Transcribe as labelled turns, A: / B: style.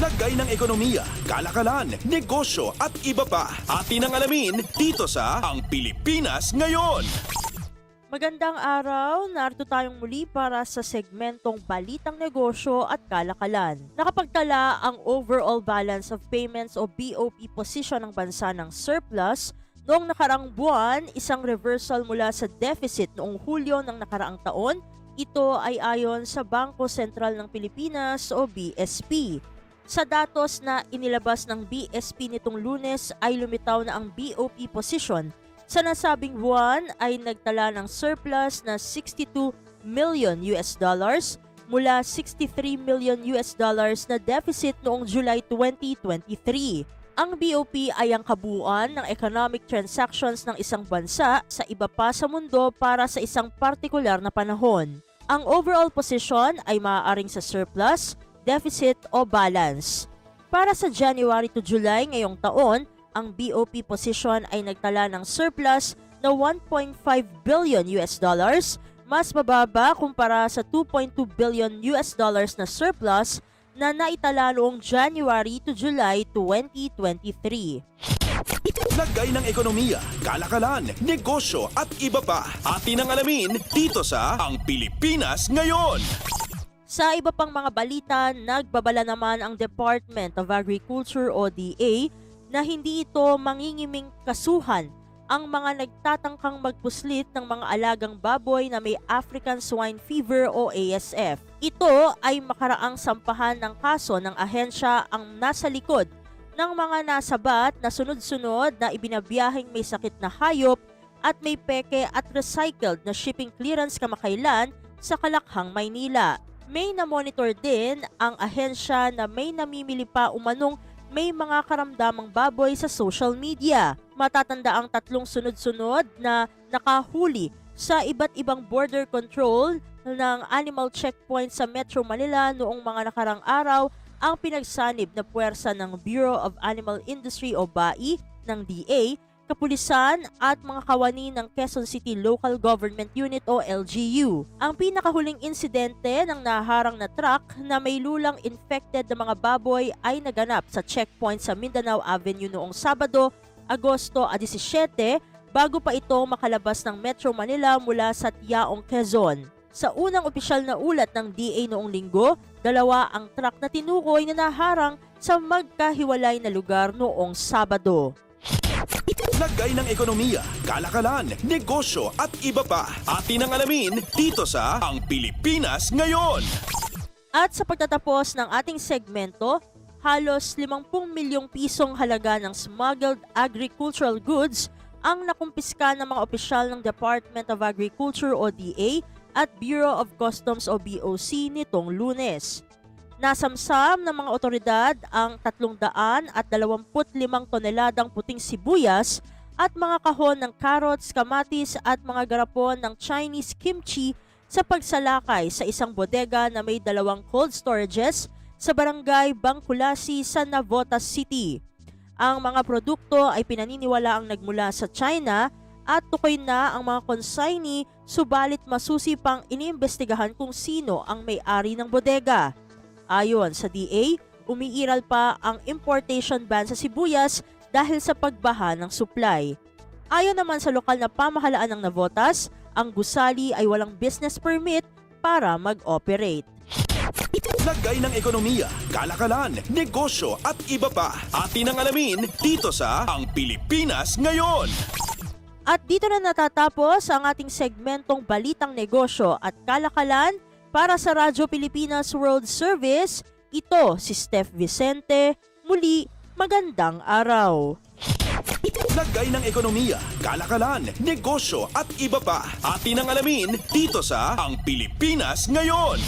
A: Lagay ng ekonomiya, kalakalan, negosyo at iba pa. Atin ang alamin dito sa Ang Pilipinas Ngayon.
B: Magandang araw, narito tayong muli para sa segmentong Balitang Negosyo at Kalakalan. Nakapagtala ang overall balance of payments o BOP position ng bansa ng surplus noong nakaraang buwan, isang reversal mula sa deficit noong Hulyo ng nakaraang taon. Ito ay ayon sa Bangko Sentral ng Pilipinas o BSP. Sa datos na inilabas ng BSP nitong Lunes ay lumitaw na ang BOP position sa nasabing buwan ay nagtala ng surplus na $62 million mula $63 million na deficit noong July 2023. Ang BOP ay ang kabuuan ng economic transactions ng isang bansa sa iba pa sa mundo para sa isang partikular na panahon. Ang overall position ay maaaring sa surplus, deficit o balance. Para sa January to July ngayong taon, ang BOP position ay nagtala ng surplus na $1.5 billion, mas mababa kumpara sa $2.2 billion na surplus na naitala noong January to July 2023.
A: Lagay ng ekonomiya, kalakalan, negosyo at iba pa. Atin ang alamin dito sa Ang Pilipinas Ngayon.
B: Sa iba pang mga balita, nagbabala naman ang Department of Agriculture o DA na hindi ito mangingiming kasuhan ang mga nagtatangkang magpuslit ng mga alagang baboy na may African Swine Fever o ASF. Ito ay makaraang sampahan ng kaso ng ahensya ang nasa likod ng mga nasabat na sunod-sunod na ibinabiyaheng may sakit na hayop at may peke at recycled na shipping clearance kamakailan sa Kalakhang, Maynila. May na-monitor din ang ahensya na may namimili pa umanong may mga karamdamang baboy sa social media. Matatanda ang tatlong sunod-sunod na nakahuli sa iba't ibang border control ng animal checkpoint sa Metro Manila noong mga nakarang araw ang pinagsanib na puwersa ng Bureau of Animal Industry o BAI ng DA, kapulisan at mga kawani ng Quezon City Local Government Unit o LGU. Ang pinakahuling insidente ng naharang na truck na may lulang infected na mga baboy ay naganap sa checkpoint sa Mindanao Avenue noong Sabado, Agosto 17, bago pa ito makalabas ng Metro Manila mula sa Tiaong, Quezon. Sa unang opisyal na ulat ng DA noong Linggo, dalawa ang truck na tinukoy na naharang sa magkahiwalay na lugar noong Sabado.
A: Lagay ng ekonomiya, kalakalan, negosyo at iba pa. Atin ang alamin dito sa Ang Pilipinas Ngayon.
B: At sa pagtatapos ng ating segmento, halos 50 milyong pisong halaga ng smuggled agricultural goods ang nakumpiska ng mga opisyal ng Department of Agriculture o DA at Bureau of Customs o BOC nitong Lunes. Nasamsam ng mga otoridad ang 325 toneladang puting sibuyas at mga kahon ng carrots, kamatis at mga garapon ng Chinese kimchi sa pagsalakay sa isang bodega na may 2 cold storages sa barangay Bangkulasi sa Navotas City. Ang mga produkto ay pinaniniwalaang nagmula sa China at tukoy na ang mga consignee, subalit masusi pang iniimbestigahan kung sino ang may-ari ng bodega. Ayon sa DA, umiiral pa ang importation ban sa sibuyas dahil sa pagbaha ng supply. Ayon naman sa lokal na pamahalaan ng Navotas, ang gusali ay walang business permit para mag-operate.
A: Lagay ng ekonomiya, kalakalan, negosyo at iba pa. Atin ang alamin dito sa Ang Pilipinas Ngayon.
B: At dito na natatapos ang ating segmentong Balitang Negosyo at Kalakalan. Para sa Radyo Pilipinas World Service, ito si Steph Vicente. Muli, magandang araw.
A: Lagay ng ekonomiya, kalakalan, negosyo at iba pa. Atin ang alamin dito sa Ang Pilipinas Ngayon.